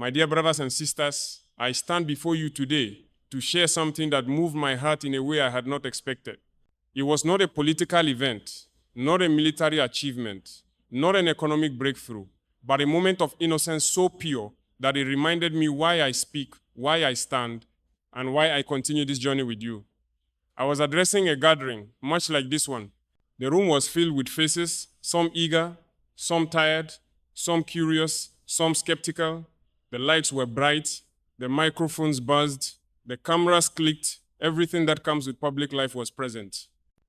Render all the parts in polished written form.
My dear brothers and sisters, I stand before you today to share something that moved my heart in a way I had not expected. It was not a political event, not a military achievement, not an economic breakthrough, but a moment of innocence so pure that it reminded me why I speak, why I stand, and why I continue this journey with you. I was addressing a gathering, much like this one. The room was filled with faces, some eager, some tired, some curious, some skeptical. The lights were bright, the microphones buzzed, the cameras clicked, everything that comes with public life was present.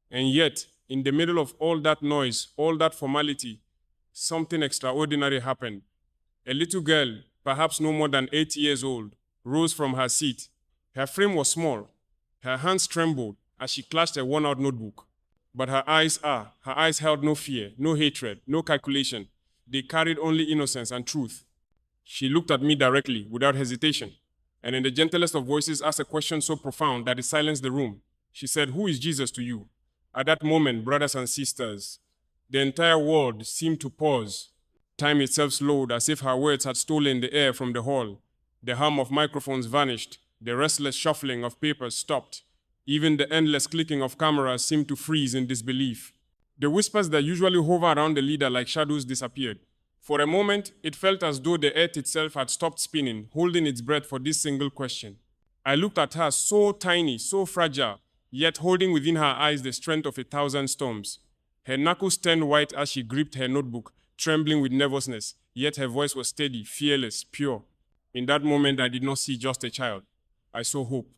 And yet, in the middle of all that noise, all that formality, something extraordinary happened. A little girl, perhaps no more than 8 years old, rose from her seat. Her frame was small. Her hands trembled as she clutched a worn-out notebook. But her eyes held no fear, no hatred, no calculation. They carried only innocence and truth. She looked at me directly, without hesitation, and in the gentlest of voices asked a question so profound that it silenced the room. She said, "Who is Jesus to you?" At that moment, brothers and sisters, the entire world seemed to pause. Time itself slowed as if her words had stolen the air from the hall. The hum of microphones vanished. The restless shuffling of papers stopped. Even the endless clicking of cameras seemed to freeze in disbelief. The whispers that usually hover around the leader like shadows disappeared. For a moment, it felt as though the earth itself had stopped spinning, holding its breath for this single question. I looked at her, so tiny, so fragile, yet holding within her eyes the strength of 1,000 storms. Her knuckles turned white as she gripped her notebook, trembling with nervousness, yet her voice was steady, fearless, pure. In that moment, I did not see just a child. I saw hope.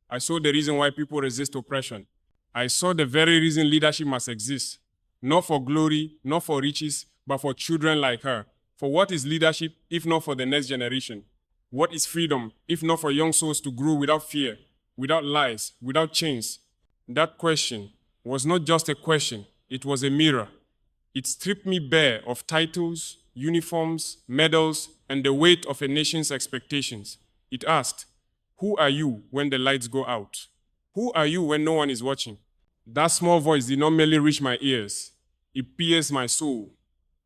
I saw the reason why people resist oppression. I saw the very reason leadership must exist. Not for glory, not for riches, but for children like her. For what is leadership, if not for the next generation? What is freedom, if not for young souls to grow without fear, without lies, without chains? That question was not just a question, it was a mirror. It stripped me bare of titles, uniforms, medals, and the weight of a nation's expectations. It asked, "Who are you when the lights go out? Who are you when no one is watching?" That small voice did not merely reach my ears. It pierced my soul.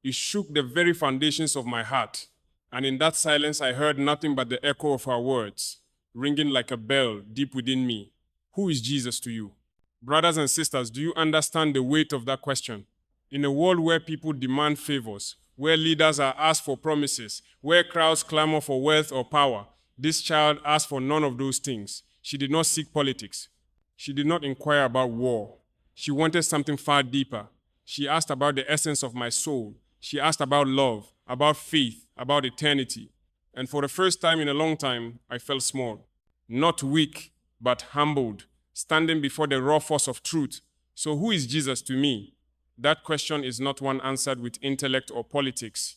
It shook the very foundations of my heart. And in that silence, I heard nothing but the echo of her words, ringing like a bell deep within me. Who is Jesus to you? Brothers and sisters, do you understand the weight of that question? In a world where people demand favors, where leaders are asked for promises, where crowds clamor for wealth or power, this child asked for none of those things. She did not seek politics. She did not inquire about war. She wanted something far deeper. She asked about the essence of my soul. She asked about love, about faith, about eternity. And for the first time in a long time, I felt small. Not weak, but humbled, standing before the raw force of truth. So who is Jesus to me? That question is not one answered with intellect or politics.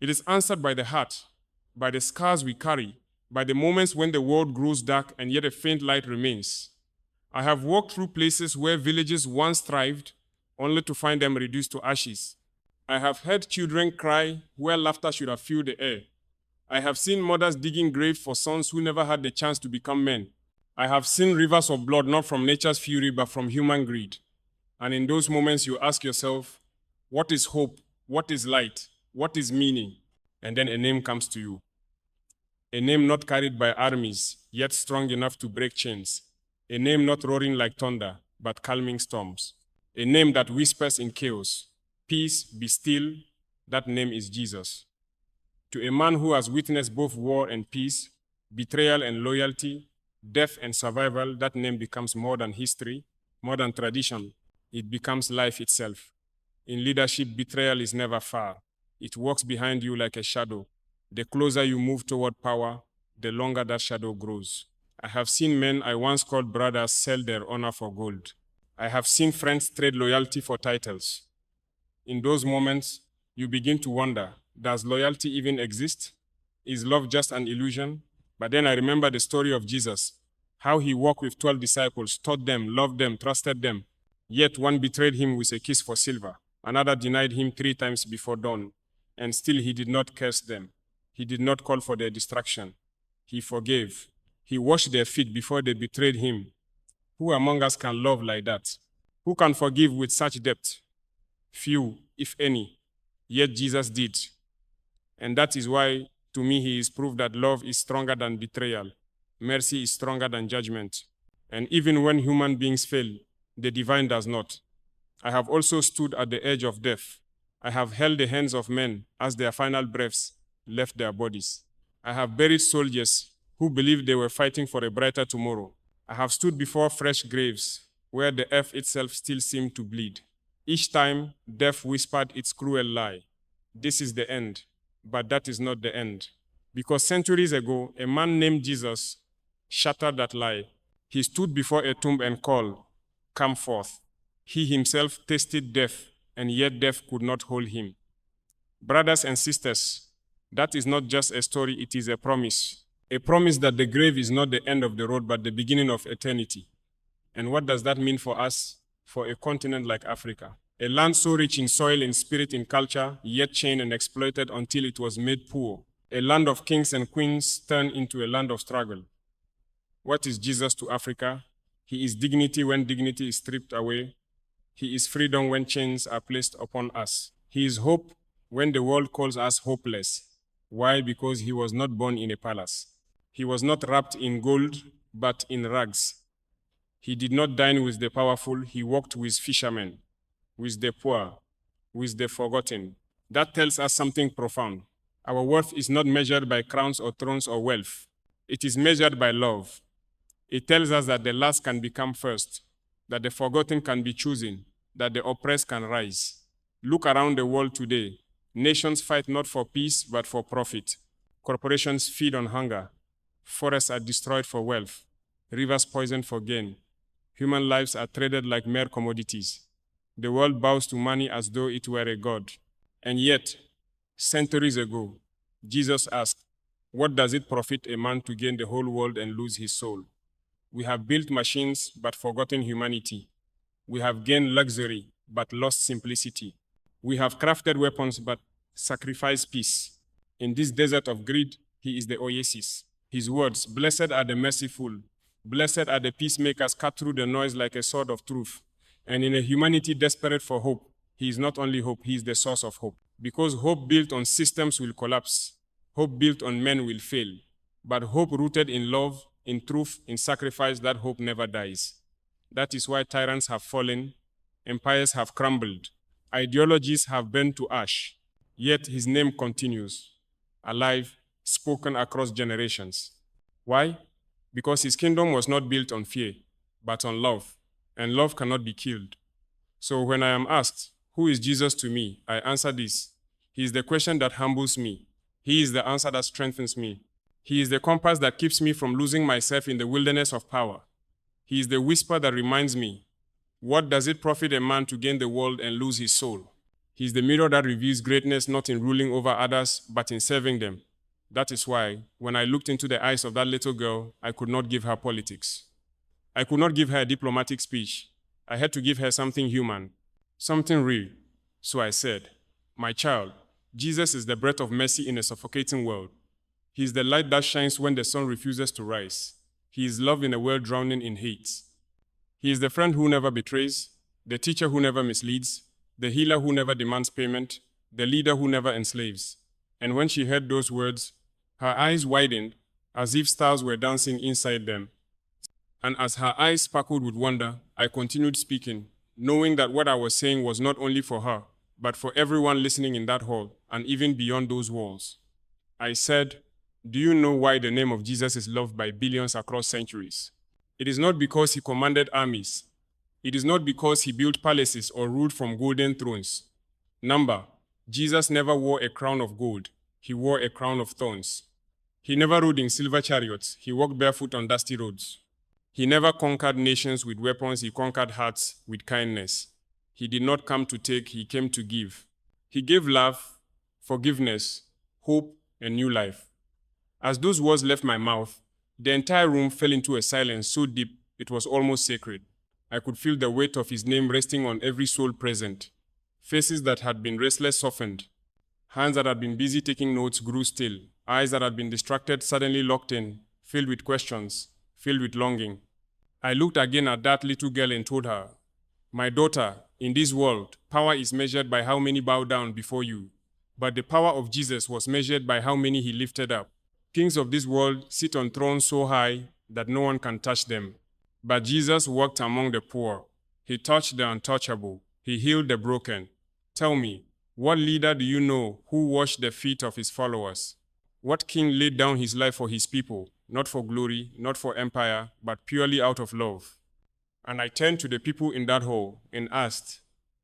It is answered by the heart, by the scars we carry, by the moments when the world grows dark and yet a faint light remains. I have walked through places where villages once thrived, only to find them reduced to ashes. I have heard children cry where laughter should have filled the air. I have seen mothers digging graves for sons who never had the chance to become men. I have seen rivers of blood not from nature's fury but from human greed. And in those moments you ask yourself, what is hope? What is light? What is meaning? And then a name comes to you. A name not carried by armies, yet strong enough to break chains. A name not roaring like thunder, but calming storms. A name that whispers in chaos. Peace, be still. That name is Jesus. To a man who has witnessed both war and peace, betrayal and loyalty, death and survival, that name becomes more than history, more than tradition. It becomes life itself. In leadership, betrayal is never far. It walks behind you like a shadow. The closer you move toward power, the longer that shadow grows. I have seen men I once called brothers sell their honor for gold. I have seen friends trade loyalty for titles. In those moments, you begin to wonder, does loyalty even exist? Is love just an illusion? But then I remember the story of Jesus, how he walked with 12 disciples, taught them, loved them, trusted them. Yet one betrayed him with a kiss for silver. Another denied him 3 times before dawn. And still he did not curse them. He did not call for their destruction. He forgave. He washed their feet before they betrayed him. Who among us can love like that? Who can forgive with such depth? Few, if any. Yet Jesus did. And that is why To me, he is proof that love is stronger than betrayal. Mercy is stronger than judgment. And even when human beings fail, the divine does not. I have also stood at the edge of death. I have held the hands of men as their final breaths left their bodies. I have buried soldiers who believed they were fighting for a brighter tomorrow. I have stood before fresh graves where the earth itself still seemed to bleed. Each time, death whispered its cruel lie. This is the end, but that is not the end. Because centuries ago, a man named Jesus shattered that lie. He stood before a tomb and called, "Come forth." He himself tasted death, and yet death could not hold him. Brothers and sisters, that is not just a story, it is a promise. A promise that the grave is not the end of the road, but the beginning of eternity. And what does that mean for us, for a continent like Africa? A land so rich in soil, in spirit, in culture, yet chained and exploited until it was made poor. A land of kings and queens turned into a land of struggle. What is Jesus to Africa? He is dignity when dignity is stripped away. He is freedom when chains are placed upon us. He is hope when the world calls us hopeless. Why? Because he was not born in a palace. He was not wrapped in gold, but in rags. He did not dine with the powerful. He walked with fishermen, with the poor, with the forgotten. That tells us something profound. Our worth is not measured by crowns or thrones or wealth. It is measured by love. It tells us that the last can become first, that the forgotten can be chosen, that the oppressed can rise. Look around the world today. Nations fight not for peace, but for profit. Corporations feed on hunger. Forests are destroyed for wealth. Rivers poisoned for gain. Human lives are traded like mere commodities. The world bows to money as though it were a god. And yet, centuries ago, Jesus asked, "What does it profit a man to gain the whole world and lose his soul?" We have built machines but forgotten humanity. We have gained luxury but lost simplicity. We have crafted weapons but sacrificed peace. In this desert of greed, he is the oasis. His words, "Blessed are the merciful, blessed are the peacemakers," cut through the noise like a sword of truth. And in a humanity desperate for hope, he is not only hope, he is the source of hope. Because hope built on systems will collapse. Hope built on men will fail. But hope rooted in love, in truth, in sacrifice, that hope never dies. That is why tyrants have fallen, empires have crumbled, ideologies have burned to ash. Yet his name continues, alive, spoken across generations. Why? Because his kingdom was not built on fear, but on love, and love cannot be killed. So when I am asked, who is Jesus to me? I answer this. He is the question that humbles me. He is the answer that strengthens me. He is the compass that keeps me from losing myself in the wilderness of power. He is the whisper that reminds me, what does it profit a man to gain the world and lose his soul? He is the mirror that reveals greatness not in ruling over others, but in serving them. That is why, when I looked into the eyes of that little girl, I could not give her politics. I could not give her a diplomatic speech. I had to give her something human, something real. So I said, "My child, Jesus is the breath of mercy in a suffocating world. He is the light that shines when the sun refuses to rise. He is love in a world drowning in hate. He is the friend who never betrays, the teacher who never misleads, the healer who never demands payment, the leader who never enslaves." And when she heard those words, her eyes widened as if stars were dancing inside them. And as her eyes sparkled with wonder, I continued speaking, knowing that what I was saying was not only for her, but for everyone listening in that hall and even beyond those walls. I said, "Do you know why the name of Jesus is loved by billions across centuries? It is not because he commanded armies. It is not because he built palaces or ruled from golden thrones. Number, Jesus never wore a crown of gold. He wore a crown of thorns. He never rode in silver chariots. He walked barefoot on dusty roads. He never conquered nations with weapons. He conquered hearts with kindness. He did not come to take, he came to give. He gave love, forgiveness, hope, and new life." As those words left my mouth, the entire room fell into a silence so deep it was almost sacred. I could feel the weight of his name resting on every soul present. Faces that had been restless softened. Hands that had been busy taking notes grew still. Eyes that had been distracted suddenly locked in, filled with questions, filled with longing. I looked again at that little girl and told her, "My daughter, in this world, power is measured by how many bow down before you. But the power of Jesus was measured by how many he lifted up. Kings of this world sit on thrones so high that no one can touch them. But Jesus walked among the poor. He touched the untouchable. He healed the broken. Tell me, what leader do you know who washed the feet of his followers? What king laid down his life for his people, not for glory, not for empire, but purely out of love? And I turned to the people in that hall and asked,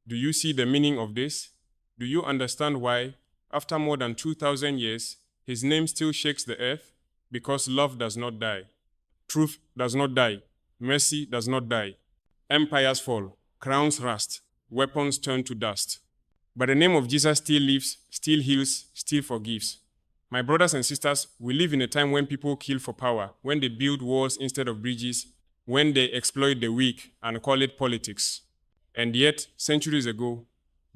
do you see the meaning of this? Do you understand why, after more than 2,000 years, his name still shakes the earth? Because love does not die. Truth does not die. Mercy does not die. Empires fall, crowns rust, weapons turn to dust. But the name of Jesus still lives, still heals, still forgives. My brothers and sisters, we live in a time when people kill for power, when they build walls instead of bridges, when they exploit the weak and call it politics. And yet, centuries ago,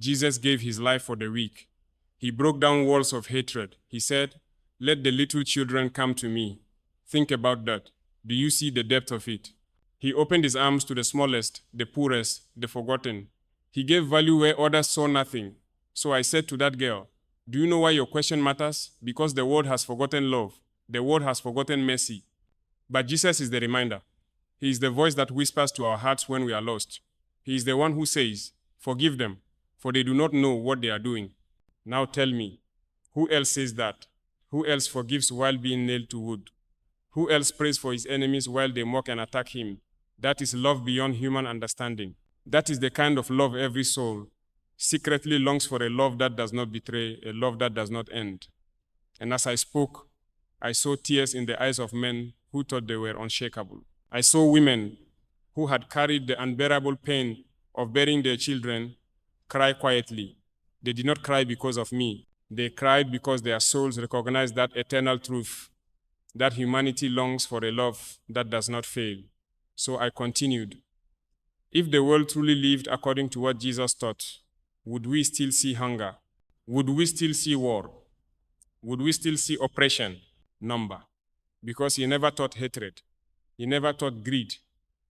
Jesus gave his life for the weak. He broke down walls of hatred. He said, "Let the little children come to me." Think about that. Do you see the depth of it? He opened his arms to the smallest, the poorest, the forgotten. He gave value where others saw nothing. So I said to that girl, do you know why your question matters? Because the world has forgotten love. The world has forgotten mercy. But Jesus is the reminder. He is the voice that whispers to our hearts when we are lost. He is the one who says, forgive them, for they do not know what they are doing. Now tell me, who else says that? Who else forgives while being nailed to wood? Who else prays for his enemies while they mock and attack him? That is love beyond human understanding. That is the kind of love every soul secretly longs for, a love that does not betray, a love that does not end. And as I spoke, I saw tears in the eyes of men who thought they were unshakable. I saw women who had carried the unbearable pain of burying their children cry quietly. They did not cry because of me. They cried because their souls recognized that eternal truth, that humanity longs for a love that does not fail. So I continued. If the world truly lived according to what Jesus taught, would we still see hunger? Would we still see war? Would we still see oppression? Number. Because he never taught hatred. He never taught greed.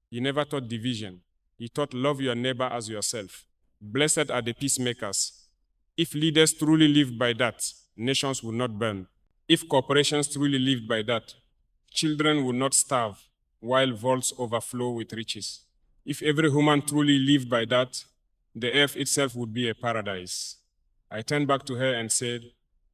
He never taught division. He taught love your neighbor as yourself. Blessed are the peacemakers. If leaders truly lived by that, nations would not burn. If corporations truly lived by that, children would not starve while vaults overflow with riches. If every human truly lived by that, the earth itself would be a paradise. I turned back to her and said,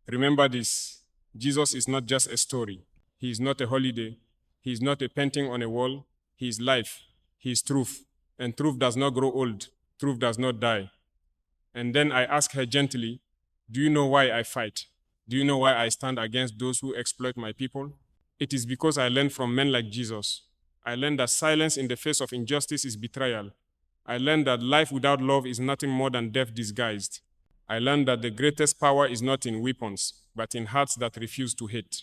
remember this, Jesus is not just a story. He is not a holiday. He is not a painting on a wall. He is life. He is truth. And truth does not grow old. Truth does not die. And then I asked her gently, do you know why I fight? Do you know why I stand against those who exploit my people? It is because I learned from men like Jesus. I learned that silence in the face of injustice is betrayal. I learned that life without love is nothing more than death disguised. I learned that the greatest power is not in weapons, but in hearts that refuse to hate.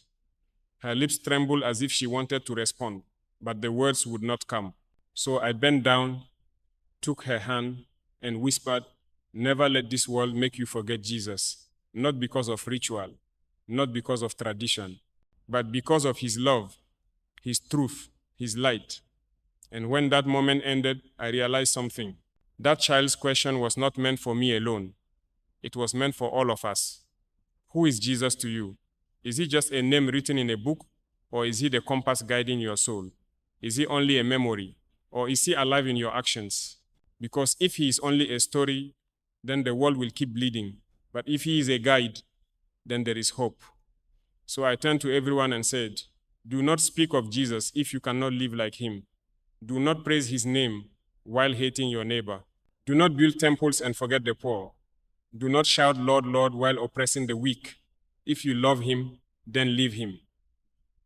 Her lips trembled as if she wanted to respond, but the words would not come. So I bent down, took her hand, and whispered, never let this world make you forget Jesus, not because of ritual, not because of tradition, but because of his love, his truth, his light. And when that moment ended, I realized something. That child's question was not meant for me alone. It was meant for all of us. Who is Jesus to you? Is he just a name written in a book, or is he the compass guiding your soul? Is he only a memory, or is he alive in your actions? Because if he is only a story, then the world will keep bleeding. But if he is a guide, then there is hope. So I turned to everyone and said, do not speak of Jesus if you cannot live like him. Do not praise his name while hating your neighbor. Do not build temples and forget the poor. Do not shout, Lord, Lord, while oppressing the weak. If you love him, then leave him.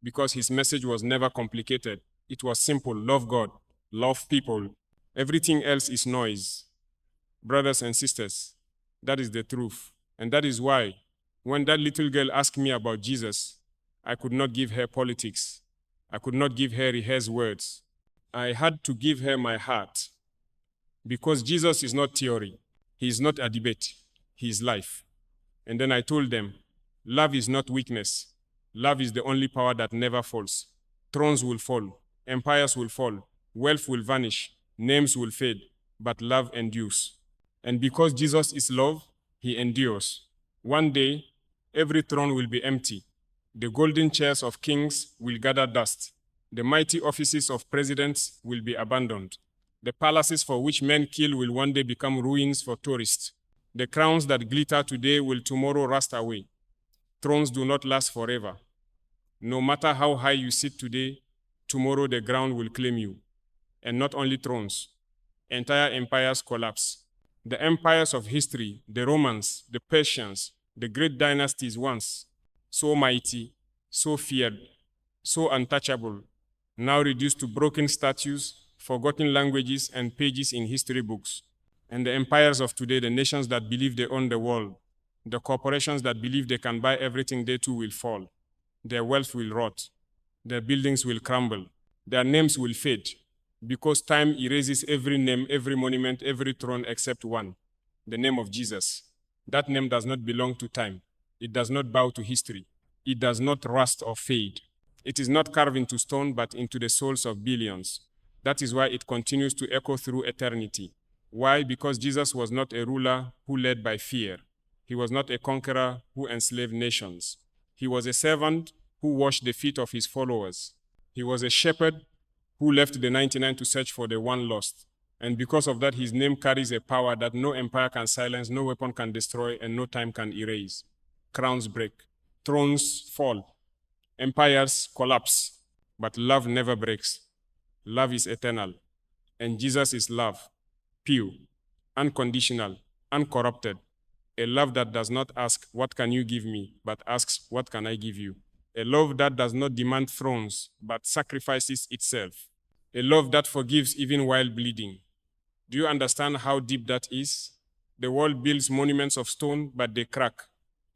Because his message was never complicated. It was simple. Love God, love people. Everything else is noise. Brothers and sisters, that is the truth. And that is why, when that little girl asked me about Jesus, I could not give her politics. I could not give her rehearsed words. I had to give her my heart. Because Jesus is not theory. He is not a debate. He is life. And then I told them, love is not weakness. Love is the only power that never falls. Thrones will fall. Empires will fall. Wealth will vanish. Names will fade. But love endures. And because Jesus is love, he endures. One day, every throne will be empty. The golden chairs of kings will gather dust. The mighty offices of presidents will be abandoned. The palaces for which men kill will one day become ruins for tourists. The crowns that glitter today will tomorrow rust away. Thrones do not last forever. No matter how high you sit today, tomorrow the ground will claim you. And not only thrones, entire empires collapse. The empires of history, the Romans, the Persians, the great dynasties once, so mighty, so feared, so untouchable, now reduced to broken statues, forgotten languages, and pages in history books. And the empires of today, the nations that believe they own the world, the corporations that believe they can buy everything, they too will fall. Their wealth will rot. Their buildings will crumble. Their names will fade, because time erases every name, every monument, every throne except one, the name of Jesus. That name does not belong to time. It does not bow to history. It does not rust or fade. It is not carved into stone, but into the souls of billions. That is why it continues to echo through eternity. Why? Because Jesus was not a ruler who led by fear. He was not a conqueror who enslaved nations. He was a servant who washed the feet of his followers. He was a shepherd who left the 99 to search for the one lost. And because of that, his name carries a power that no empire can silence, no weapon can destroy, and no time can erase. Crowns break, thrones fall, empires collapse, but love never breaks. Love is eternal, and Jesus is love, pure, unconditional, uncorrupted. A love that does not ask, what can you give me, but asks, what can I give you? A love that does not demand thrones, but sacrifices itself. A love that forgives even while bleeding. Do you understand how deep that is? The world builds monuments of stone, but they crack.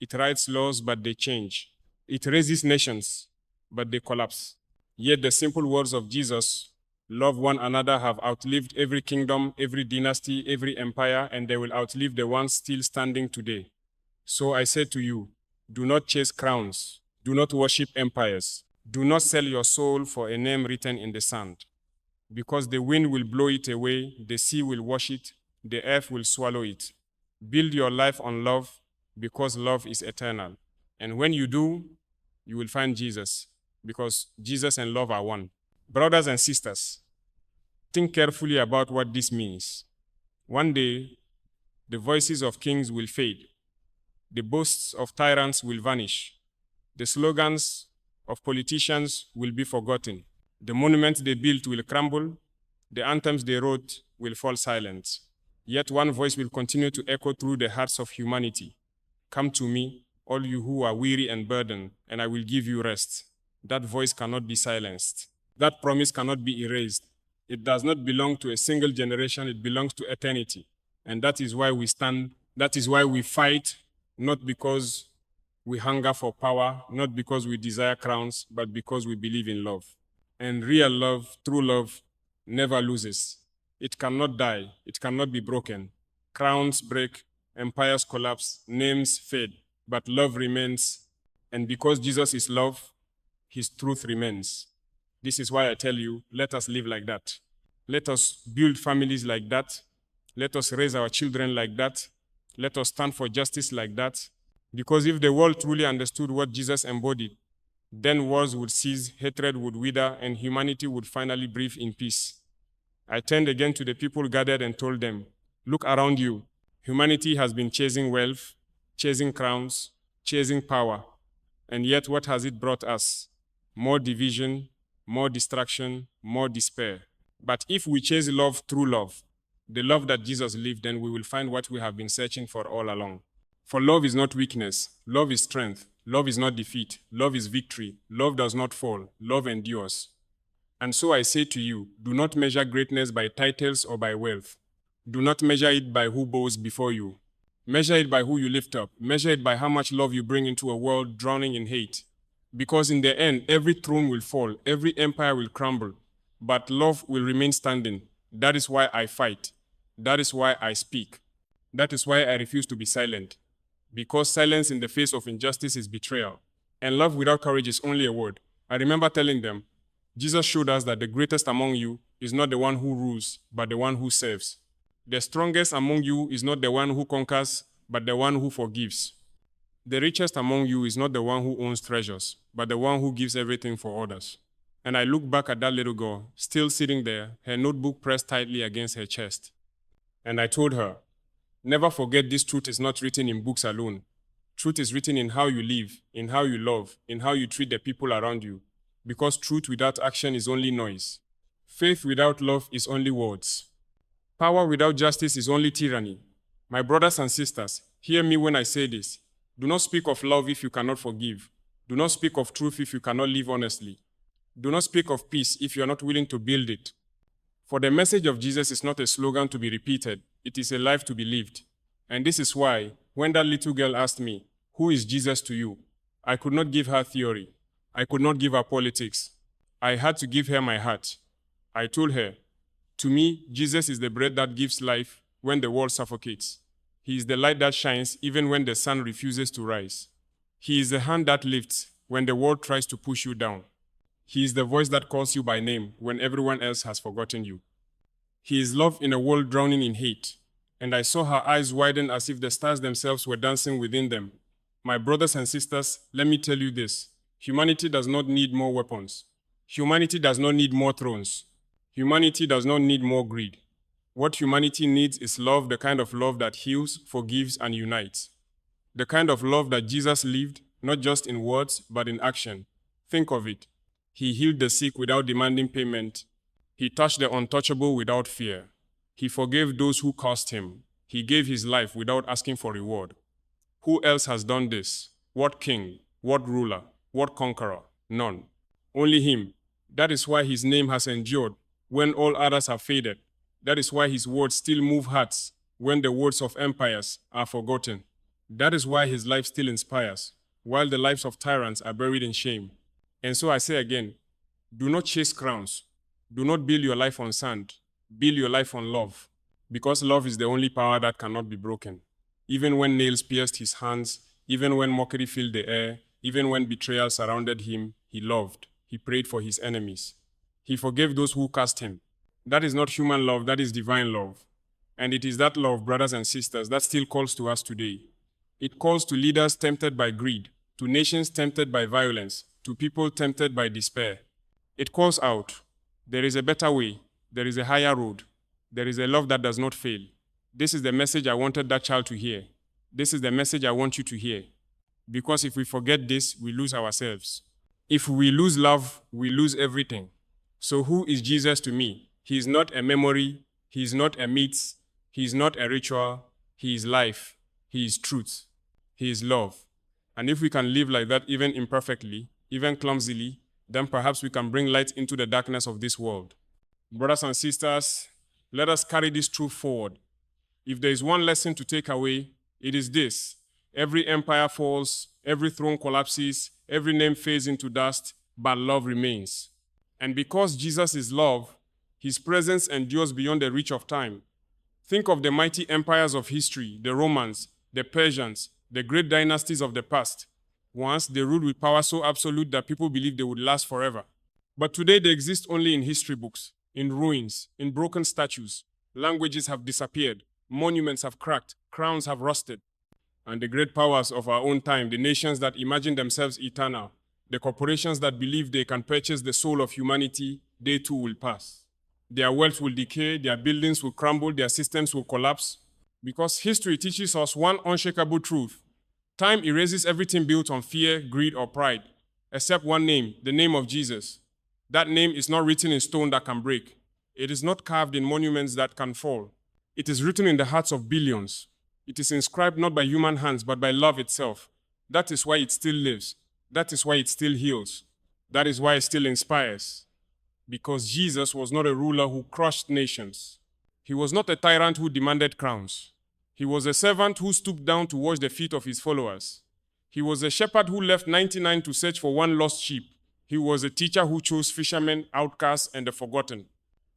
It writes laws, but they change. It raises nations, but they collapse. Yet the simple words of Jesus, love one another, have outlived every kingdom, every dynasty, every empire, and they will outlive the ones still standing today. So I say to you, do not chase crowns. Do not worship empires. Do not sell your soul for a name written in the sand. Because the wind will blow it away, the sea will wash it, the earth will swallow it. Build your life on love, because love is eternal. And when you do, you will find Jesus, because Jesus and love are one. Brothers and sisters, think carefully about what this means. One day, the voices of kings will fade. The boasts of tyrants will vanish. The slogans of politicians will be forgotten. The monuments they built will crumble. The anthems they wrote will fall silent. Yet one voice will continue to echo through the hearts of humanity. Come to me, all you who are weary and burdened, and I will give you rest. That voice cannot be silenced. That promise cannot be erased. It does not belong to a single generation, it belongs to eternity. And that is why we stand, that is why we fight, not because we hunger for power, not because we desire crowns, but because we believe in love. And real love, true love, never loses. It cannot die, it cannot be broken. Crowns break, empires collapse, names fade, but love remains. And because Jesus is love, his truth remains. This is why I tell you, let us live like that. Let us build families like that. Let us raise our children like that. Let us stand for justice like that. Because if the world truly understood what Jesus embodied, then wars would cease, hatred would wither, and humanity would finally breathe in peace. I turned again to the people gathered and told them, look around you. Humanity has been chasing wealth, chasing crowns, chasing power. And yet what has it brought us? More division, more distraction, more despair. But if we chase love through love, the love that Jesus lived, then we will find what we have been searching for all along. For love is not weakness, love is strength, love is not defeat, love is victory, love does not fall, love endures. And so I say to you, do not measure greatness by titles or by wealth. Do not measure it by who bows before you. Measure it by who you lift up. Measure it by how much love you bring into a world drowning in hate. Because in the end, every throne will fall, every empire will crumble, but love will remain standing. That is why I fight. That is why I speak. That is why I refuse to be silent. Because silence in the face of injustice is betrayal. And love without courage is only a word. I remember telling them, Jesus showed us that the greatest among you is not the one who rules, but the one who serves. The strongest among you is not the one who conquers, but the one who forgives. The richest among you is not the one who owns treasures, but the one who gives everything for others. And I looked back at that little girl, still sitting there, her notebook pressed tightly against her chest. And I told her, never forget this truth is not written in books alone. Truth is written in how you live, in how you love, in how you treat the people around you. Because truth without action is only noise. Faith without love is only words. Power without justice is only tyranny. My brothers and sisters, hear me when I say this. Do not speak of love if you cannot forgive. Do not speak of truth if you cannot live honestly. Do not speak of peace if you are not willing to build it. For the message of Jesus is not a slogan to be repeated, it is a life to be lived. And this is why, when that little girl asked me, "Who is Jesus to you?" I could not give her theory. I could not give her politics. I had to give her my heart. I told her, to me, Jesus is the bread that gives life when the world suffocates. He is the light that shines even when the sun refuses to rise. He is the hand that lifts when the world tries to push you down. He is the voice that calls you by name when everyone else has forgotten you. He is love in a world drowning in hate. And I saw her eyes widen as if the stars themselves were dancing within them. My brothers and sisters, let me tell you this. Humanity does not need more weapons. Humanity does not need more thrones. Humanity does not need more greed. What humanity needs is love, the kind of love that heals, forgives, and unites. The kind of love that Jesus lived, not just in words, but in action. Think of it. He healed the sick without demanding payment. He touched the untouchable without fear. He forgave those who cursed him. He gave his life without asking for reward. Who else has done this? What king? What ruler? What conqueror? None. Only him. That is why his name has endured when all others have faded. That is why his words still move hearts when the words of empires are forgotten. That is why his life still inspires, while the lives of tyrants are buried in shame. And so I say again, do not chase crowns. Do not build your life on sand. Build your life on love, because love is the only power that cannot be broken. Even when nails pierced his hands, even when mockery filled the air, even when betrayal surrounded him, he loved. He prayed for his enemies. He forgave those who cursed him. That is not human love, that is divine love. And it is that love, brothers and sisters, that still calls to us today. It calls to leaders tempted by greed, to nations tempted by violence, to people tempted by despair. It calls out, there is a better way, there is a higher road, there is a love that does not fail. This is the message I wanted that child to hear. This is the message I want you to hear. Because if we forget this, we lose ourselves. If we lose love, we lose everything. So who is Jesus to me? He is not a memory, he is not a myth, he is not a ritual, he is life, he is truth, he is love. And if we can live like that even imperfectly, even clumsily, then perhaps we can bring light into the darkness of this world. Brothers and sisters, let us carry this truth forward. If there is one lesson to take away, it is this. Every empire falls, every throne collapses, every name fades into dust, but love remains. And because Jesus is love, his presence endures beyond the reach of time. Think of the mighty empires of history, the Romans, the Persians, the great dynasties of the past. Once, they ruled with power so absolute that people believed they would last forever. But today, they exist only in history books, in ruins, in broken statues. Languages have disappeared, monuments have cracked, crowns have rusted. And the great powers of our own time, the nations that imagine themselves eternal, the corporations that believe they can purchase the soul of humanity, they too will pass. Their wealth will decay, their buildings will crumble, their systems will collapse. Because history teaches us one unshakable truth. Time erases everything built on fear, greed, or pride, except one name, the name of Jesus. That name is not written in stone that can break. It is not carved in monuments that can fall. It is written in the hearts of billions. It is inscribed not by human hands, but by love itself. That is why it still lives. That is why it still heals. That is why it still inspires. Because Jesus was not a ruler who crushed nations. He was not a tyrant who demanded crowns. He was a servant who stooped down to wash the feet of his followers. He was a shepherd who left 99 to search for one lost sheep. He was a teacher who chose fishermen, outcasts, and the forgotten.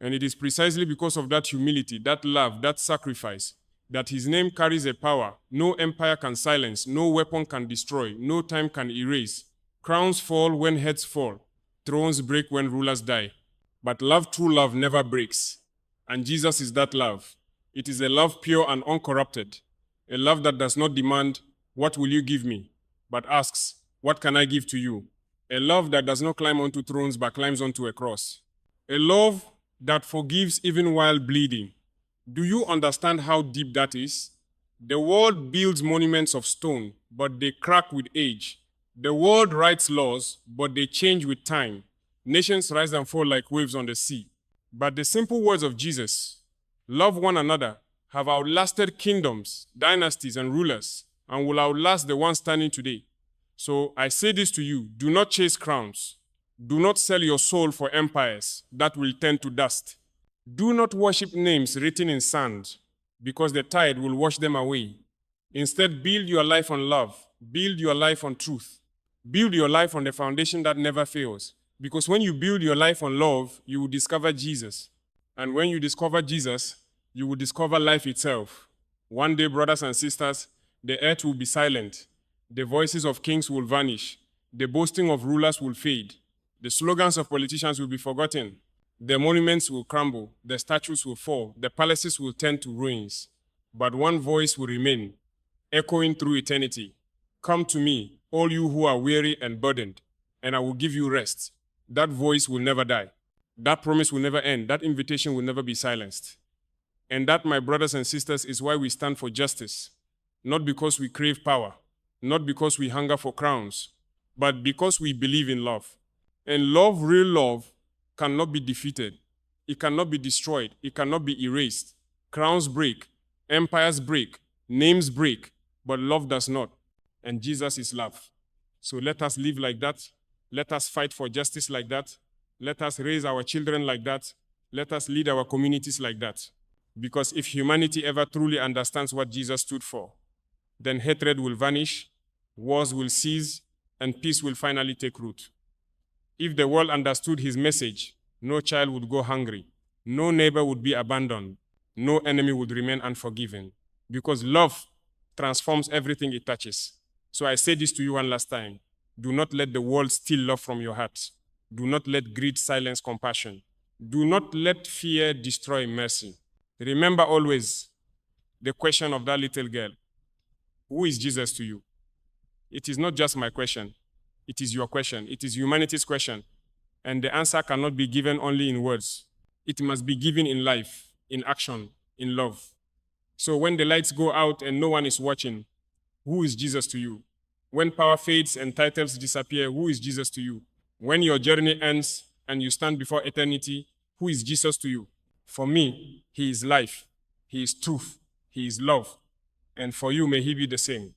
And it is precisely because of that humility, that love, that sacrifice, that his name carries a power no empire can silence, no weapon can destroy, no time can erase. Crowns fall when heads fall. Thrones break when rulers die. But love, true love, never breaks. And Jesus is that love. It is a love pure and uncorrupted. A love that does not demand, what will you give me? but asks, "What can I give to you?" A love that does not climb onto thrones but climbs onto a cross. A love that forgives even while bleeding. Do you understand how deep that is? The world builds monuments of stone, but they crack with age. The world writes laws, but they change with time. Nations rise and fall like waves on the sea. But the simple words of Jesus, "Love one another," have outlasted kingdoms, dynasties, and rulers, and will outlast the one standing today. So I say this to you: do not chase crowns. Do not sell your soul for empires that will turn to dust. Do not worship names written in sand, because the tide will wash them away. Instead, build your life on love. Build your life on truth. Build your life on the foundation that never fails. Because when you build your life on love, you will discover Jesus. And when you discover Jesus, you will discover life itself. One day, brothers and sisters, the earth will be silent. The voices of kings will vanish. The boasting of rulers will fade. The slogans of politicians will be forgotten. The monuments will crumble. The statues will fall. The palaces will turn to ruins. But one voice will remain, echoing through eternity. "Come to me, all you who are weary and burdened, and I will give you rest." That voice will never die. That promise will never end. That invitation will never be silenced. And that, my brothers and sisters, is why we stand for justice. Not because we crave power, not because we hunger for crowns, but because we believe in love. And love, real love, cannot be defeated. It cannot be destroyed. It cannot be erased. Crowns break, empires break, names break, but love does not. And Jesus is love. So let us live like that. Let us fight for justice like that. Let us raise our children like that. Let us lead our communities like that. Because if humanity ever truly understands what Jesus stood for, then hatred will vanish, wars will cease, and peace will finally take root. If the world understood his message, no child would go hungry, no neighbor would be abandoned, no enemy would remain unforgiven, because love transforms everything it touches. So I say this to you one last time: do not let the world steal love from your heart. Do not let greed silence compassion. Do not let fear destroy mercy. Remember always the question of that little girl: who is Jesus to you? It is not just my question. It is your question. It is humanity's question. And the answer cannot be given only in words. It must be given in life, in action, in love. So when the lights go out and no one is watching, who is Jesus to you? When power fades and titles disappear, who is Jesus to you? When your journey ends and you stand before eternity, who is Jesus to you? For me, he is life, he is truth, he is love. And for you, may he be the same.